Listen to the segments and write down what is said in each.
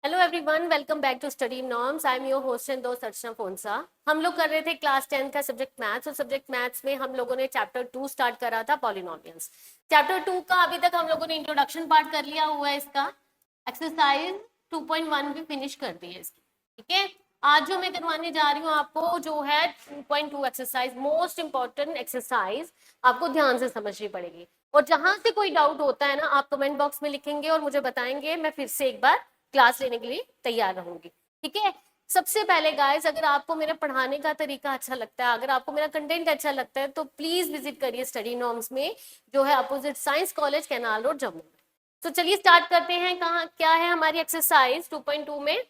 Hello everyone, welcome back to Study Norms. I am your host and दोस्त अर्चना फोनसा। हम लोग कर रहे थे क्लास 10 का सब्जेक्ट मैथ्स, और सब्जेक्ट मैथ्स में हम लोगों ने चैप्टर 2 स्टार्ट करा था, पॉलिनोमियल्स। चैप्टर 2 का अभी तक हम लोगों ने इंट्रोडक्शन पार्ट कर लिया हुआ है। इसका एक्सरसाइज 2.1 भी फिनिश कर दी है इसकी। ठीक है, आज जो मैं करवाने जा रही हूँ आपको जो है 2.2 एक्सरसाइज, मोस्ट इंपॉर्टेंट एक्सरसाइज आपको ध्यान से समझनी पड़ेगी। और जहां से कोई डाउट होता है ना, आप कमेंट बॉक्स में लिखेंगे और मुझे बताएंगे, मैं फिर से एक बार क्लास लेने के लिए तैयार रहूंगी। ठीक है, सबसे पहले गाइस, अगर आपको मेरे पढ़ाने का तरीका अच्छा लगता है, अगर आपको मेरा कंटेंट अच्छा लगता है, तो प्लीज विजिट करिए स्टडी नॉर्म्स में, जो है opposite signs college, canal road, Jammu. तो चलिए स्टार्ट करते हैं। कहाँ क्या है हमारी एक्सरसाइज 2.2 में।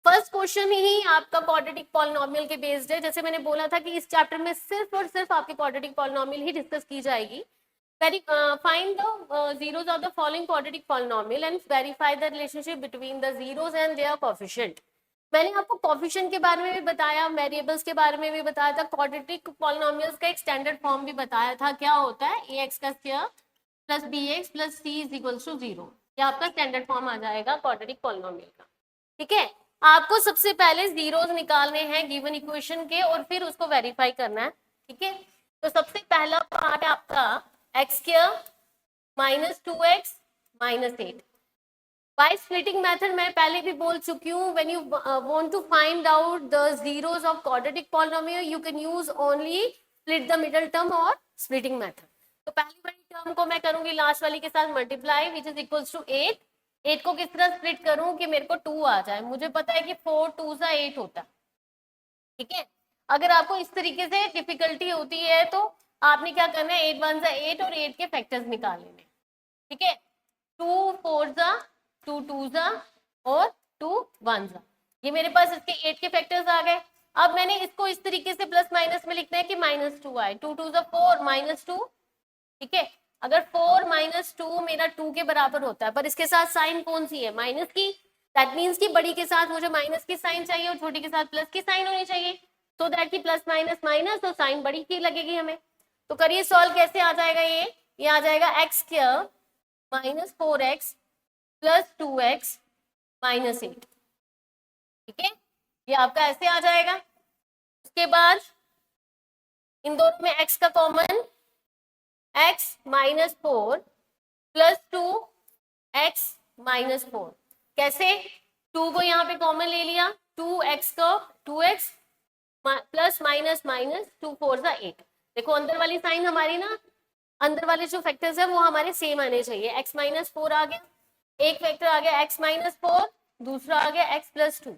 फर्स्ट क्वेश्चन ही आपका क्वाड्रेटिक पॉलिनोमियल के बेस्ड है। जैसे मैंने बोला था कि इस चैप्टर में सिर्फ और सिर्फ आपकी क्वाड्रेटिक पॉलिनोमियल ही डिस्कस की जाएगी। Find the zeros of the following quadratic polynomial and verify the relationship between the zeros and their coefficient। मैंने आपको कोफिशिएंट के बारे में भी बताया, वेरिएबल्स के बारे में भी बताया था, क्वाड्रेटिक पॉलिनोमियल्स का एक स्टैंडर्ड फॉर्म भी बताया था। क्या होता है? ax का square plus bx plus c is equals to 0। ये आपका स्टैंडर्ड फॉर्म आ जाएगा क्वाड्रेटिक पॉलिनोमियल का। ठीक है, आपको सबसे पहले जीरोस निकालने हैं गिवन इक्वेशन के, और फिर उसको वेरीफाई करना है। ठीक है, तो सबसे पहला पार्ट है आपका x square minus 2x minus 8। By splitting method मैं पहले भी बोल चुकी हूँ, when you want to find out the zeros of quadratic polynomial you can use only split the middle term और स्प्लिटिंग मेथड। तो पहली वाली टर्म को मैं करूंगी लास्ट वाली के साथ multiply, which is equals to 8। 8 को किस तरह स्प्लिट करूं कि मेरे को 2 आ जाए। मुझे पता है कि 4 2 सा 8 होता है। ठीक है, अगर आपको इस तरीके से डिफिकल्टी होती है तो आपने क्या करना है, 8 1 सा 8 और 8 के फैक्टर्स निकाल लेने। ठीक है, 2 4 सा 2 2 सा और 2 1 सा, ये मेरे पास इसके 8 के फैक्टर्स आ गए। अब मैंने इसको इस तरीके से प्लस माइनस में लिखना है कि -2 आए। 2 2 सा 4 -2। ठीक है, अगर 4 माइनस 2 मेरा 2 के बराबर होता है, पर इसके साथ साइन कौन सी है? माइनस की। दैट मीन्स कि बड़ी के साथ मुझे माइनस की साइन चाहिए और छोटी के साथ प्लस की साइन होनी चाहिए, सो दैट की प्लस माइनस माइनस तो साइन बड़ी की लगेगी हमें। तो करिए सॉल्व, कैसे आ जाएगा ये आ जाएगा x square minus 4x plus 2x minus 8। ठीक है, ये आपका ऐसे आ जाएगा। उसके बाद इन दोनों में x का common, x minus 4 plus 2x minus 4। कैसे? 2 को यहाँ पे कॉमन ले लिया, 2x को 2x प्लस माइनस माइनस 2 4 सा 8। देखो अंदर वाली साइन हमारी ना, अंदर वाले जो फैक्टर्स है वो हमारे सेम आने चाहिए। x माइनस 4 आ गया, एक फैक्टर आ गया x माइनस 4, दूसरा आ गया x प्लस 2।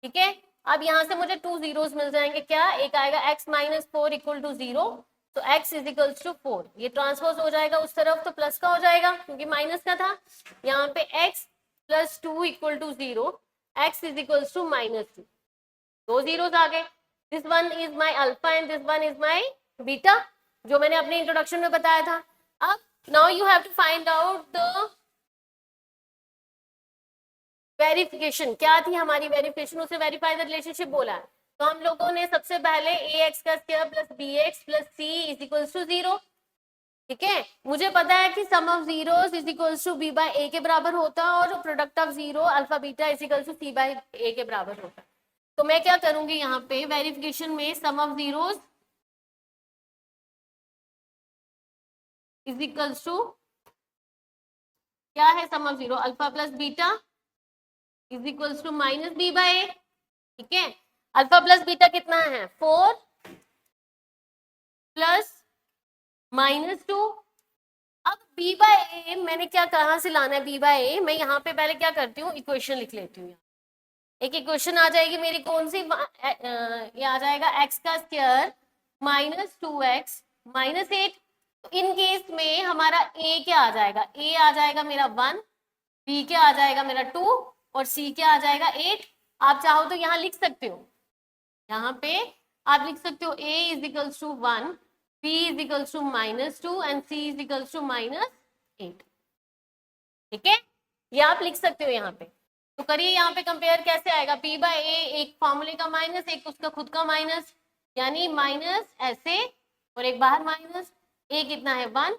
ठीक है, अब यहाँ से मुझे 2 जीरोस मिल जाएंगे। क्या? एक आएगा x माइनस 4 इक्वल टू 0, तो x इज इक्वल्स टू 4। ये ट्रांसपोज हो जाएगा उस तरफ, तो प्लस का हो जाएगा क्योंकि माइनस का था। यहाँ पे x plus 2 equal to 0, x is equals to -2। 2 zeros आ गए। This one is my alpha and this one is my beta, जो मैंने अपने इंट्रोडक्शन में बताया था। अब now you have to find out the verification. क्या थी हमारी वेरिफिकेशन? उसे वेरीफाई द रिलेशनशिप बोला है। तो हम लोगों ने सबसे पहले ax का square plus bx plus c is equals to 0। ठीक है, मुझे पता है कि sum of zeros is equals to b by a के बराबर होता है, और product of zero alpha beta is equals to c by a के बराबर होता है। तो मैं क्या करूंगी यहाँ पे वेरिफिकेशन में, sum of zeros is equals to, क्या है sum of zero? Alpha plus beta is equals to minus b by a। ठीक है, अल्फा प्लस बीटा कितना है? 4 प्लस -2। अब b बाय a मैंने क्या, कहाँ से लाना है b बाय a? मैं यहाँ पे पहले क्या करती हूँ, इक्वेशन लिख लेती हूँ। एक इक्वेशन आ जाएगी मेरी, कौन सी? ये आ जाएगा x का स्क्वायर माइनस 2x माइनस 8। तो इन केस में हमारा a क्या आ जाएगा? a आ जाएगा मेरा 1, b क्या आ जाएगा मेरा 2, और c क्या आ जाएगा 8। आप चाहो तो यहाँ लिख सकते हो, यहाँ पे आप लिख सकते हो a is equals to 1, b is equals to -2 and c is equals to -8। ठीक है, ये आप लिख सकते हो यहाँ पे। तो करिए यहाँ पे कंपेयर कैसे आएगा? p बाय a, एक फॉर्मूले का माइनस, एक उसका खुद का माइनस, यानी माइनस ऐसे और एक बाहर माइनस। a कितना है? 1,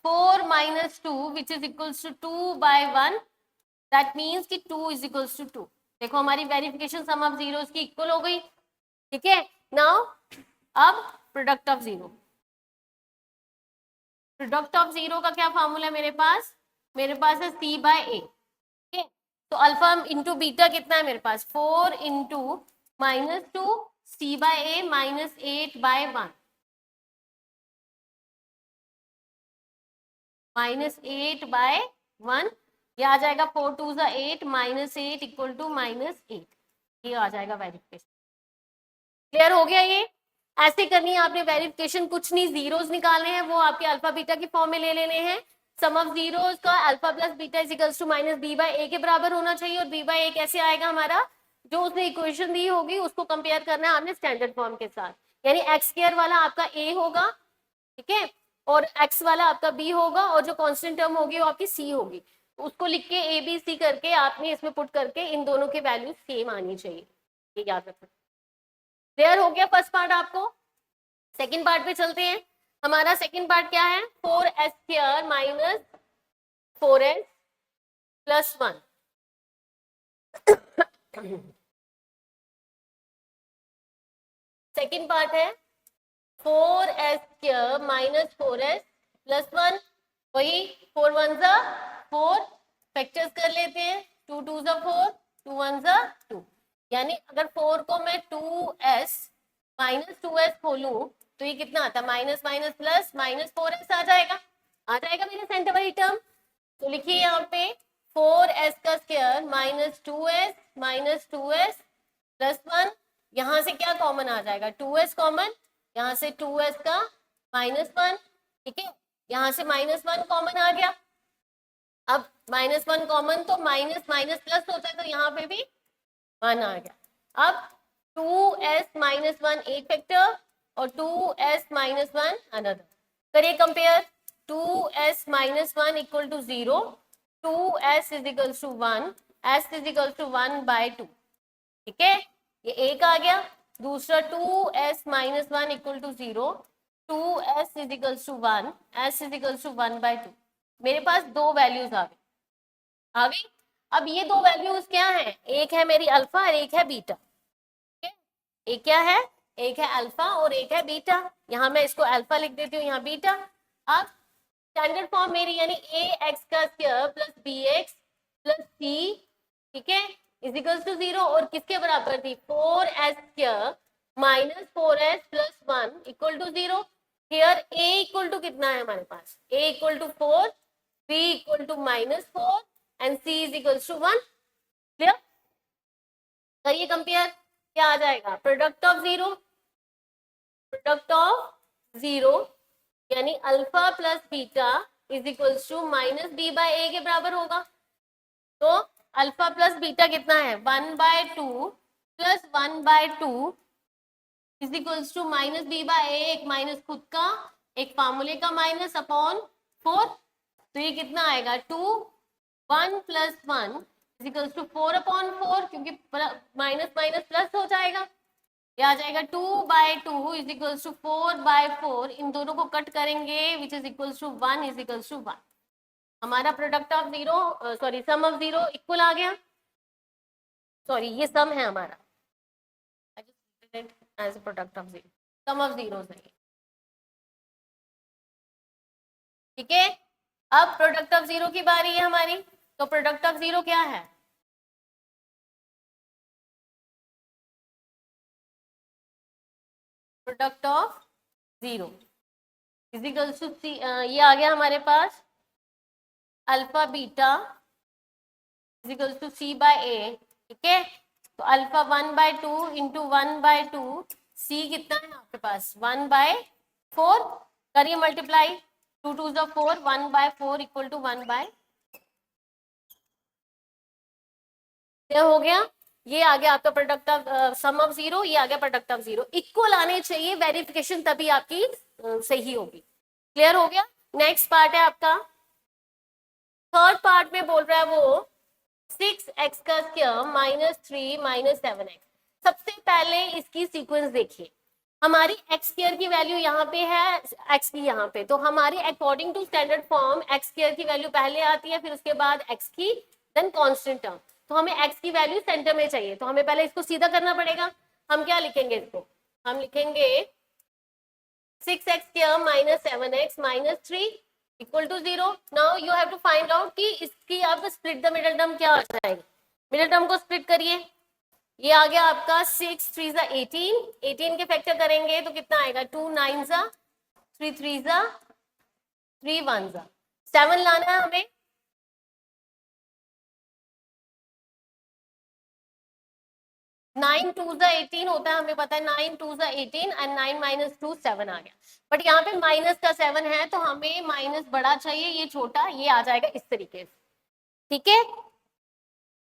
4 minus 2 which is equals to 2 by 1, that means कि 2 is equals to 2. देखो हमारी वेरिफिकेशन सम ऑफ जीरोस की इक्वल हो गई, ठीक है. नाउ अब product of zero, product of zero का क्या फॉर्मूला है मेरे पास है सी बाय ए. ठीक है, तो अल्फा इंटू बीटा कितना है मेरे पास 4 into minus 2 C by a minus 8 bye 1 minus 8 bye 1. ये आ जाएगा 4 2 ज़ा 8 माइनस 8 इक्वल टू माइनस 8. ये आ जाएगा वेरिफिकेशन. क्लियर हो गया. ये ऐसे करनी है आपने वेरिफिकेशन, कुछ नहीं, जीरोस निकालने हैं, वो आपके अल्फा बीटा की फॉर्म में ले लेने हैं. सम ऑफ जीरोस का alpha plus beta is equals to minus B by ए के बराबर होना चाहिए. और बी बाय ए कैसे आएगा हमारा, जो उसने इक्वेशन दी होगी उसको कंपेयर करना है आपने स्टैंडर्ड फॉर्म के साथ. यानी एक्स स्क्वायर वाला आपका ए होगा, ठीक है, और एक्स वाला आपका बी होगा, और जो कांस्टेंट टर्म होगी वो आपकी सी होगी. उसको लिख के ए बी सी करके आपने इसमें पुट करके इन दोनों के वैल्यू सेम आनी चाहिए, ये याद रखना. क्लियर हो गया फर्स्ट पार्ट आपको. सेकंड पार्ट पे चलते हैं. हमारा सेकंड पार्ट क्या है, 4s square minus 4s plus 1. Second part है 4s square minus 4s plus 1. वही 4 1 ज़ा 4, फैक्टर्स कर लेते हैं, 2 2 ज़ा 4, 2 1 ज़ा 2. यानी अगर 4 को मैं 2s माइनस 2s खोलूं तो ये कितना आता है, minus minus plus minus 4s आ जाएगा मेरे सेंटर वाली टर्म. तो लिखिए यहाँ पे 4s का स्क्वायर माइनस 2s प्लस 1. यहाँ से क्या कॉमन आ जाएगा, 2s कॉमन, यहाँ से 2s का माइनस 1. ठीक है, यहाँ से माइनस 1 कॉमन आ गया. अब माइनस 1 कॉमन तो माइनस माइनस प्लस होता है, तो यहाँ पे भी 1 आ गया. अब 2s माइनस 1 एक फैक्टर और 2s माइनस 1 अनदर. करिए compare, 2s minus 1 equal to 0, 2s is equal to 1, s is equal to 1 by 2. ठीक है, ये एक आ गया. दूसरा 2s minus 1 equal to 0, 2s is equal to 1, s is equal to 1 by 2. मेरे पास दो वैल्यूज आ गई. अब ये दो वैल्यूज क्या है, एक है मेरी अल्फा और एक है बीटा. एक क्या है, एक है अल्फा और एक है बीटा. यहाँ मैं इसको अल्फा लिख देती हूँ, यहाँ बीटा. अब स्टैंडर्ड फॉर्म मेरी यानी ए एक्स का square plus b x plus c, ठीक है, इज इक्वल टू 0. और किसके बराबर थी, 4s square minus 4s plus 1 equal to 0. Here a equal to कितना है हमारे पास, a equal to 4, b equal to minus 4 and c is equal to 1. Clear. करिए कंपेयर, क्या आ जाएगा, प्रोडक्ट ऑफ जीरो यानी alpha plus beta is equal to minus B by ए के बराबर होगा. तो अल्फा प्लस बीटा कितना है, 1 by 2 plus 1 by 2 is equal to minus B by a, एक माइनस खुद का, एक फार्मूले का माइनस अपॉन 4. तो ये कितना आएगा, 2 1 plus 1 is equal to 4 upon 4, क्योंकि माइनस माइनस प्लस हो जाएगा. ये आ जाएगा 2 by 2 is equal to 4 by 4. इन दोनों को कट करेंगे which is equal to 1 is equal to 1. हमारा product of zero sorry sum of zero equal आ गया. सॉरी ये सम है हमारा, as product of zero, sum of zeros है. ठीक है, अब प्रोडक्ट ऑफ जीरो की बारी है हमारी. तो प्रोडक्ट ऑफ जीरो क्या है, product of zero is equal to C. ये आ गया हमारे पास alpha beta is equal to C by A. ठीक है, तो alpha 1 by 2 into 1 by 2, C कितना है आपके पास 1 बाय 4. करिए मल्टीप्लाई, 2 2 ज़ा 4, 1 बाय 4 इक्वल टू 1 बाय. क्या हो गया, ये आ गया आपका product of sum of zero, ये आ गया प्रोडक्ट ऑफ जीरो. इक्वल आने चाहिए, वेरिफिकेशन तभी आपकी सही होगी. क्लियर हो गया. नेक्स्ट पार्ट है आपका थर्ड पार्ट में बोल रहा है वो 6x का स्क्वायर माइनस 3 माइनस 7x. सबसे पहले इसकी सीक्वेंस देखिए. हमारी एक्स स्क्वायर की वैल्यू यहाँ पे है, एक्स की यहाँ पे, तो हमारी according to standard form x square की वैल्यू पहले आती है, फिर उसके बाद एक्स की, देन कांस्टेंट टर्म। तो हमें एक्स की वैल्यू सेंटर में चाहिए, तो हमें पहले इसको सीधा करना पड़ेगा। हम क्या लिखेंगे इसको, हम लिखेंगे 6x square minus 7x minus 3 equal to 0। Now you have to find out कि इसकी अब स्प्लिट द मिडिल टर्म क्या हो जाएगी। मिडिल टर्म को स्प्लिट करिए, ये आ गया आपका 6 3 18, 18 के फैक्टर करेंगे तो कितना आएगा, 2 9 3 3 3 1 7 लाना है हमें। 9 2 18 होता है, हमें पता है 9 2 18 एंड 9 माइनस 2 7 आ गया। बट यहाँ पे माइनस का 7 है तो हमें माइनस बड़ा चाहिए, ये छोटा, ये आ जाएगा इस तरीके से, ठीक है।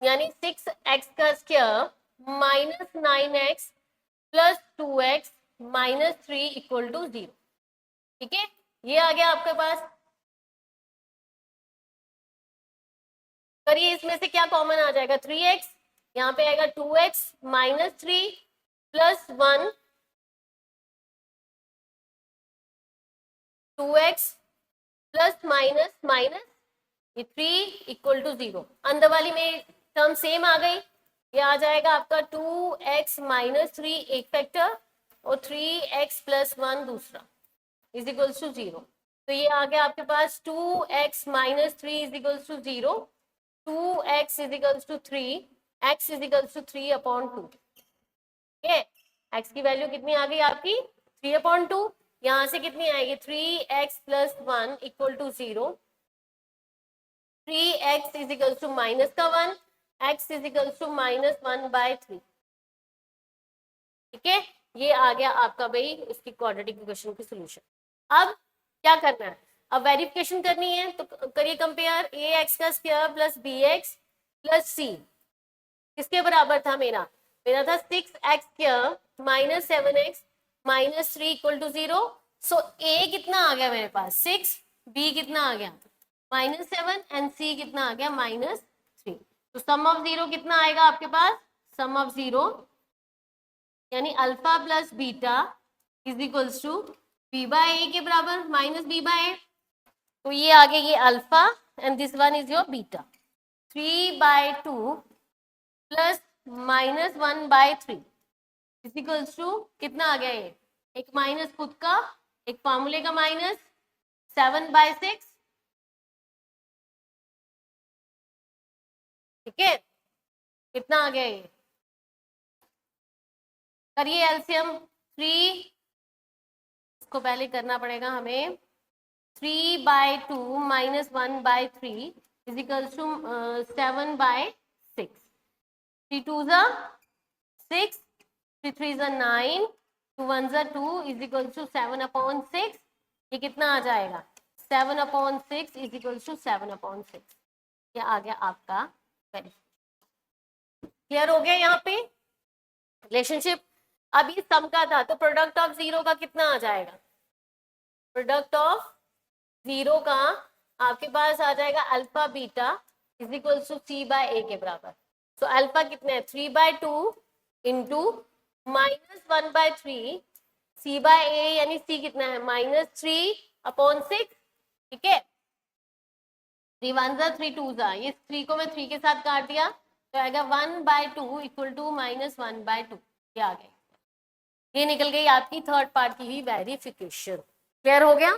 यानी 6x का square minus 9x plus 2x minus 3 equal to 0, ठीक है। ये आ गया आपके पास। करिए, इसमें से क्या कॉमन आ जाएगा, 3x, यहाँ पे आएगा 2x minus 3 plus 1, 2x plus minus minus ये 3 इक्वल टू 0। अंदर वाली में टर्म सेम आ गई, ये आ जाएगा आपका 2x माइनस 3 एक फैक्टर और 3x प्लस 1 दूसरा इज इक्वल्स टू 0। तो ये आ गया आपके पास 2x minus 3 is equals to 0, 2x is equals to 3, x is equals to 3 upon 2, ठीक है। x की वैल्यू कितनी आ गई आपकी, 3 अपॉन 2, यहाँ से कितनी आएगी 3x plus 1 equal to 0, 3x is equals to minus का 1, x is equals to minus 1 by 3, ठीक है। ये आ गया आपका भाई इसकी क्वाड्रेटिक इक्वेशन की सोल्यूशन। अब क्या करना है, अब वेरिफिकेशन करनी है, तो करिए कंपेयर, ax का square plus bx plus c किसके बराबर था, मेरा था 6x square minus 7x minus 3 equal to 0। So a कितना आ गया मेरे पास 6, b कितना आ गया माइनस 7 एंड c कितना आ गया माइनस 3। तो सम ऑफ 0 कितना आएगा आपके पास, सम ऑफ 0 यानी alpha plus beta is equals to B by ए के बराबर माइनस बी बाय ए। तो ये आ गया ये alpha and this one is your beta, 3/2 plus minus 1/3 is equals to कितना आ गया, ये एक माइनस खुद का, एक फॉर्मूले का माइनस 7/6, ठीक है। कितना आ गया ये, करिए एलसीएम 3, इसको पहले करना पड़ेगा हमें, 3/2 minus 1/3 is equals to 7/6, 3 2 6, 3 3 9, 2 1 2 is equals to 7/6। ये कितना आ जाएगा 7/6 इज इक्वल्स टू 7/6। ये आ गया आपका वेरिफिकेशन। क्लियर हो गया यहाँ पे रिलेशनशिप। अब ये सम का था, तो प्रोडक्ट ऑफ 0 का कितना आ जाएगा, प्रोडक्ट ऑफ 0 का आपके पास आ जाएगा alpha beta is equal to C by ए के बराबर। सो अल्फा कितने है 3/2 into minus 1/3 C by A, यानी सी कितना है -3/6, ठीक है। 3 1 3 2 ये 3 को मैं 3 के साथ काट दिया तो आएगा 1/2 इक्वल टू -1/2। ये आ गया, ये निकल गई आपकी थर्ड पार्ट की ही वेरिफिकेशन। क्लियर हो गया,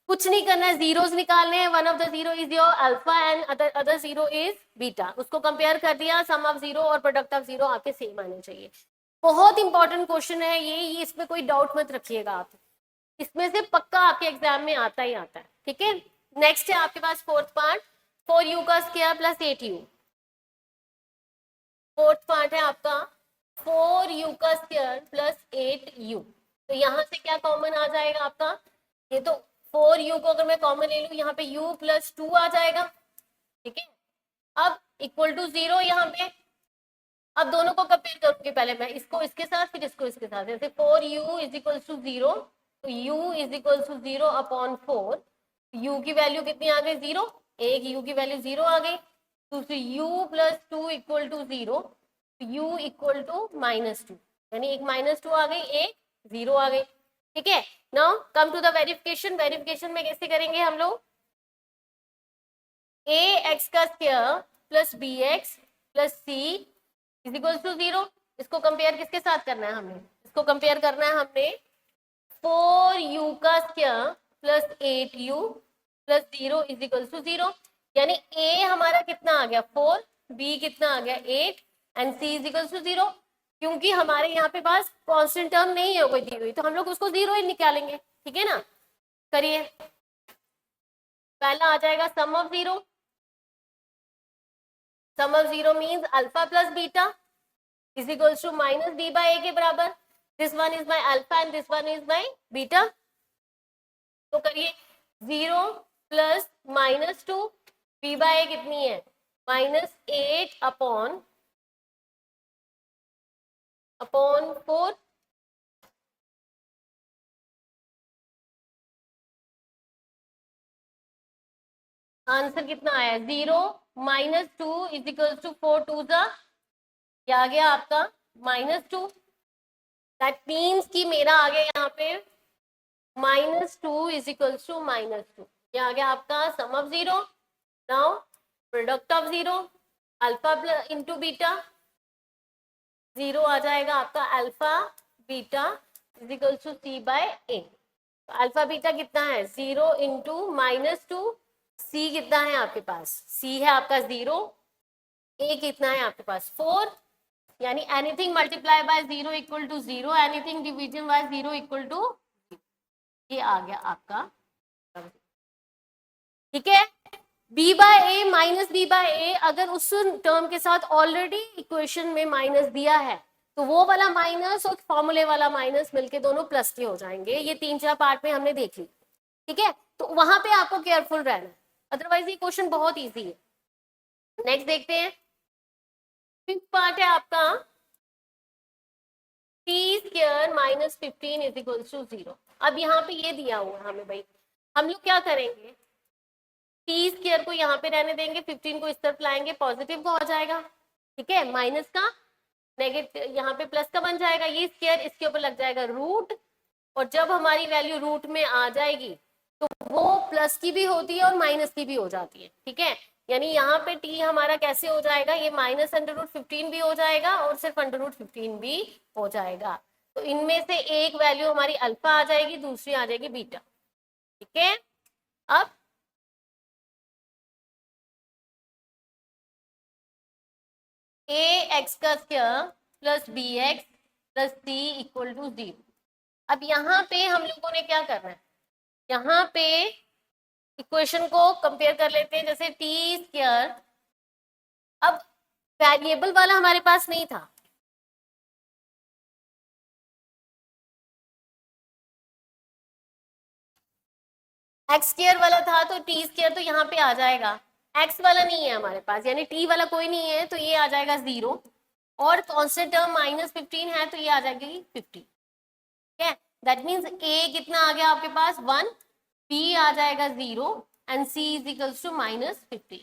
कुछ नहीं करना है, जीरोस निकालने हैं। One of the zero is your alpha and other zero is beta, उसको कंपेयर कर दिया, सम ऑफ 0 और प्रोडक्ट ऑफ 0 आपके सेम आने चाहिए। बहुत इंपॉर्टेंट क्वेश्चन है ये इसमें कोई डाउट मत रखिएगा आप, इसमें से पक्का आपके एग्जाम में आता ही आता है, ठीक है। नेक्स्ट है आपके पास फोर्थ पार्ट, 4u का square plus 8u। Fourth part है आपका 4u का स्क्वायर प्लस 8u। तो यहाँ से क्या कॉमन आ जाएगा आपका, ये तो 4u को अगर मैं कॉमन ले लूं यहाँ पे u प्लस 2 आ जाएगा, ठीक है। अब इक्वल टू 0 यहाँ पे, अब दोनों को कंपेयर करूंगी, पहले मैं इसको इसके साथ फिर इसको इसके साथ, जैसे 4u इज इक्वल टू 0, तो u is equal to 0 upon 4, u की वैल्यू कितनी आ गई 0, एक u की वैल्यू 0 आ गई, दूसरी u plus 2 equal to 0, u equal to -2, यानी एक -2 आ गई, एक 0 आ गई, ठीक है। Now come to the verification. Verification में कैसे करेंगे हम लोग, ए एक्स का square plus b x plus c is equal to 0। इसको कंपेयर किसके साथ करना है हमें, इसको कंपेयर करना है हमने 4u का square plus 8u plus 0 is equal to 0। यानी a हमारा कितना आ गया 4, b कितना आ गया 8 and c is equal to 0। क्योंकि हमारे यहाँ पे पास कांस्टेंट टर्म नहीं है कोई दी हुई, तो हम लोग उसको 0 ही निकालेंगे, ठीक है ना। करिए, पहला आ जाएगा sum of 0। Sum of 0 means alpha plus beta is equal to minus b by a के बराबर। This one is my alpha and this one is my beta. तो करिए 0 प्लस -2, b बाय a कितनी है -8 अपॉन 4। आंसर कितना आया 0 -2 is equal to 4 to ज़ा, क्या आ गया आपका -2। दैट मीन्स कि मेरा आ गया यहाँ पे -2 इज इक्वल टू -2। क्या आ गया आपका sum of 0। Now product of 0 alpha into beta, 0 आ जाएगा आपका alpha beta is equal to C by A. Alpha beta कितना है 0 इंटू -2, सी कितना है आपके पास, सी है आपका 0, ए कितना है आपके पास 4। यानी anything multiply by 0 equal to 0, anything division by 0 equal to, ये आ गया आपका, ठीक है। b by a minus B by a, अगर उस टर्म के साथ ऑलरेडी इक्वेशन में माइनस दिया है तो वो वाला माइनस और फॉर्मूले वाला माइनस मिलके दोनों प्लस के हो जाएंगे। ये 3-4 पार्ट में हमने देख ली, ठीक है। तो वहां पे आपको केयरफुल रहना है, अदरवाइज ये क्वेश्चन बहुत इजी है। नेक्स्ट देखते हैं, फिफ्थ पार्ट है आपका t square minus 15 is equal to 0। अब यहाँ पे ये दिया हुआ है हमें भाई, हम लोग क्या करेंगे, टी स्क्वायर को यहाँ पे रहने देंगे, 15 को इस तरफ लाएंगे, पॉजिटिव को हो जाएगा, ठीक है। माइनस का नेगेटिव यहाँ पे प्लस का बन जाएगा, ये स्क्वायर इसके ऊपर लग जाएगा रूट, और जब हमारी वैल्यू रूट में आ जाएगी तो वो प्लस की भी होती है और माइनस की भी हो जाती है, ठीक है। यानी यहाँ पे टी हमारा कैसे हो जाएगा, ये -√15 भी हो जाएगा और सिर्फ √15 भी हो जाएगा। तो इनमें से एक वैल्यू हमारी अल्फा आ जाएगी, दूसरी आ जाएगी बीटा, ठीक है। अब ए एक्स का square plus b x plus c equal to 0। अब यहाँ पे हम लोगों ने क्या करना है, यहाँ पे इक्वेशन को कंपेयर कर लेते हैं, जैसे टी स्क्वायर, अब वेरिएबल वाला हमारे पास नहीं था, एक्स स्क्वायर वाला था, तो टी स्क्वायर तो यहाँ पे आ जाएगा, एक्स वाला नहीं है हमारे पास, यानी टी वाला कोई नहीं है, तो ये आ जाएगा 0, और कांस्टेंट टर्म -15 है तो ये आ जाएगी 50, ठीक है। दैट मीन्स ए कितना आ गया आपके पास 1, बी आ जाएगा 0 and c is equals to -50,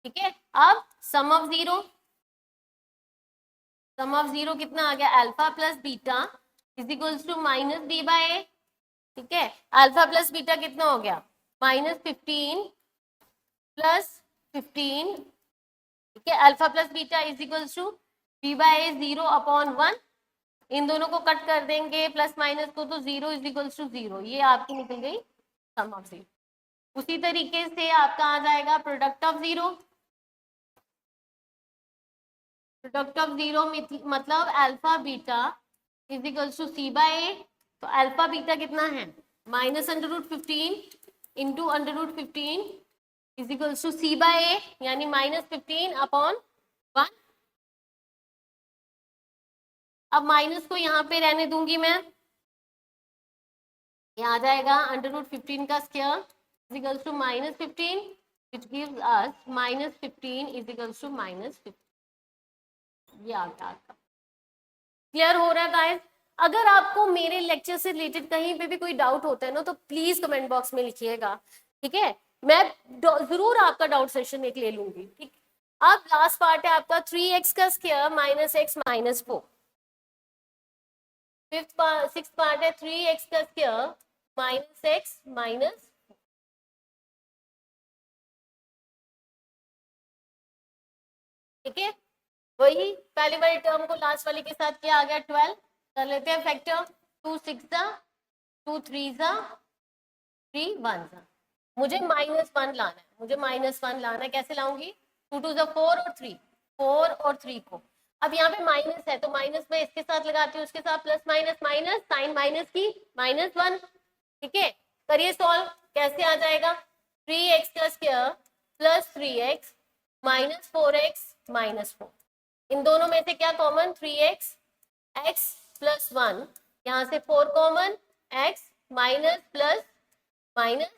ठीक है। अब सम ऑफ 0, सम ऑफ 0 कितना आ गया alpha plus beta is equals to -b by A, ठीक है। अल्फा प्लस बीटा कितना हो गया -15 प्लस 15, ठीक है। Alpha plus beta is equals to b by a 0 upon 1, इन दोनों को कट कर देंगे प्लस माइनस को, तो 0 इज इक्वल्स टू 0, ये आपकी निकल गई सम ऑफ 0। उसी तरीके से आपका आ जाएगा प्रोडक्ट ऑफ 0, प्रोडक्ट ऑफ 0 मतलब alpha beta is equals to C by A, तो अल्फा बीटा कितना है -√15 into √15 is equals to C by A, यानी -15 अपॉन 1। अब माइनस को यहाँ पे रहने दूंगी मैं, ये आ जाएगा √15 का square is equals to -15 which gives us -15 is equals to -15, ये आ गया आपका। क्लियर हो रहा है गाइस? अगर आपको मेरे लेक्चर से रिलेटेड कहीं पे भी कोई डाउट होता है ना, तो प्लीज कमेंट बॉक्स में लिखिएगा, ठीक है। मैं जरूर आपका डाउट सेशन एक ले लूंगी, ठीक। अब लास्ट पार्ट है आपका 3x का स्क्वायर -x -4। सिक्स पार्ट है 3x का स्क्वायर माइनस एक्स माइनस, ठीक है। वही पहली वाली टर्म को लास्ट वाली के साथ क्या आ गया 12, कर लेते हैं फैक्टर। 2 6 2 3 3 1 मुझे -1 लाना है, मुझे -1 लाना है। कैसे लाऊंगी? 2 2 4 और 3, 4 और 3 को, अब यहाँ पे माइनस है तो माइनस में इसके साथ लगाती हूँ, उसके साथ plus minus minus, sign minus की -1, ठीक है। करिए सॉल्व, कैसे आ जाएगा? 3x का square plus 3x minus 4x minus 4, इन दोनों में से क्या कॉमन? 3x, x प्लस 1, यहाँ से 4 common, x minus plus minus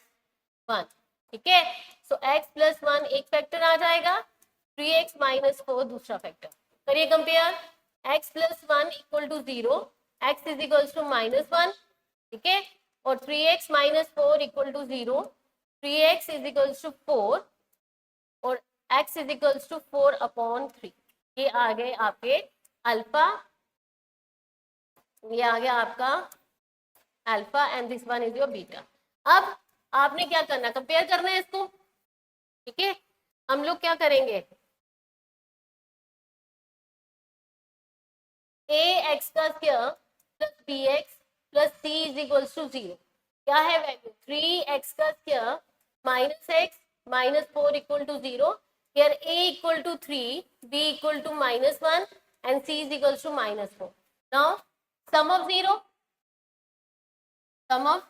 1, ठीक है। सो x प्लस 1 एक फैक्टर आ जाएगा, 3x माइनस 4 दूसरा फैक्टर। करिए compare, x plus 1 equal to 0, x is equal to -1, ठीक है, और 3x minus 4 equal to 0, 3x is equal to 4 और x is equal to 4 upon 3। ये आ गए आपके अल्फा, ये आ गया आपका alpha and this one is your beta. अब आपने क्या करना, कंपेयर करना है इसको, ठीक है। हम लोग क्या करेंगे, ax का square plus bx plus c is equal to 0, क्या है वैल्यू? 3x का square minus x minus 4 equal to 0, here a equal to 3, b equal to -1 and c is equals to -4. Now sum of 0, sum of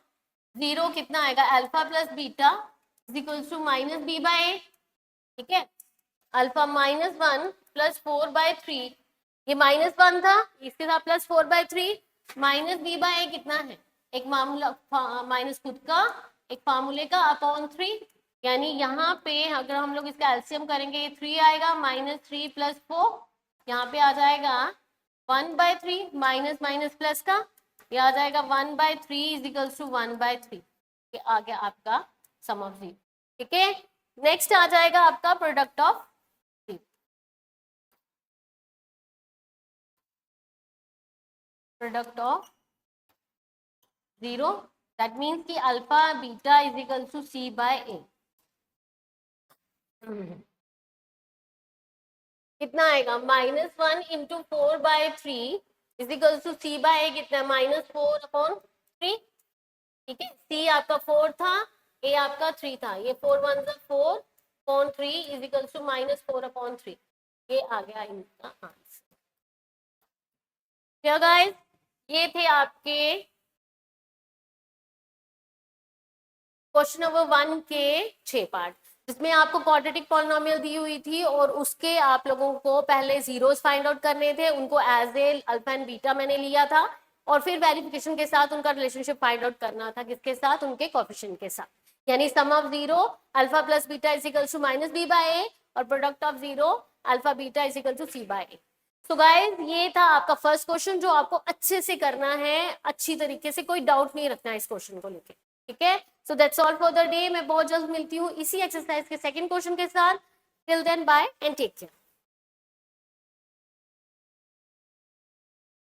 0 कितना आएगा? Alpha plus beta is equals to minus B by A, ठीक है। Alpha -1 plus 4/3, ये -1 था, इसके साथ plus 4/3 minus B by A कितना है? एक मामूला माइनस खुद का, एक फार्मूले का अपॉन 3, यानी यहाँ पे अगर हम लोग इसका एलसीएम करेंगे ये 3 आएगा, -3 प्लस 4, यहाँ पे आ जाएगा 1/3 माइनस माइनस प्लस का, ये आ जाएगा 1/3 इज इक्वल्स टू 1/3, ये आ गया आपका सम ऑफ 0, ठीक है। नेक्स्ट आ जाएगा आपका product of 0, product of 0 that means कि alpha beta is equals to c by A. कितना आएगा? -1 into 4/3 is equal to c by A कितना है? -4 अपॉन 3, ठीक है। c आपका 4 था, a आपका 3 था, ये 4 1 4 upon 3 is equal to -4 upon 3, ये आ गया इनका आंसर। क्या गाइस, ये थे आपके क्वेश्चन नंबर 1 के 6 पार्ट, जिसमें आपको क्वाड्रेटिक पॉलिनोमियल दी हुई थी और उसके आप लोगों को पहले जीरोस फाइंड आउट करने थे, उनको as a alpha and beta मैंने लिया था, और फिर वेरिफिकेशन के साथ उनका रिलेशनशिप फाइंड आउट करना था, किसके साथ? उनके कोएफिशिएंट के साथ, यानी sum of 0 alpha plus beta is equal to -b by a और product of 0 alpha beta is equal to c by a। So guys, ये था आपका फर्स्ट क्वेश्चन जो आपको अच्छे से करना है, अच्छी तरीके से, कोई डाउट नहीं रखना है इस क्वेश्चन को लेके, ठीक है। So that's all for the day. मैं बहुत जल्द मिलती हूँ इसी एक्सरसाइज के सेकंड क्वेश्चन के साथ। Till then bye and take care.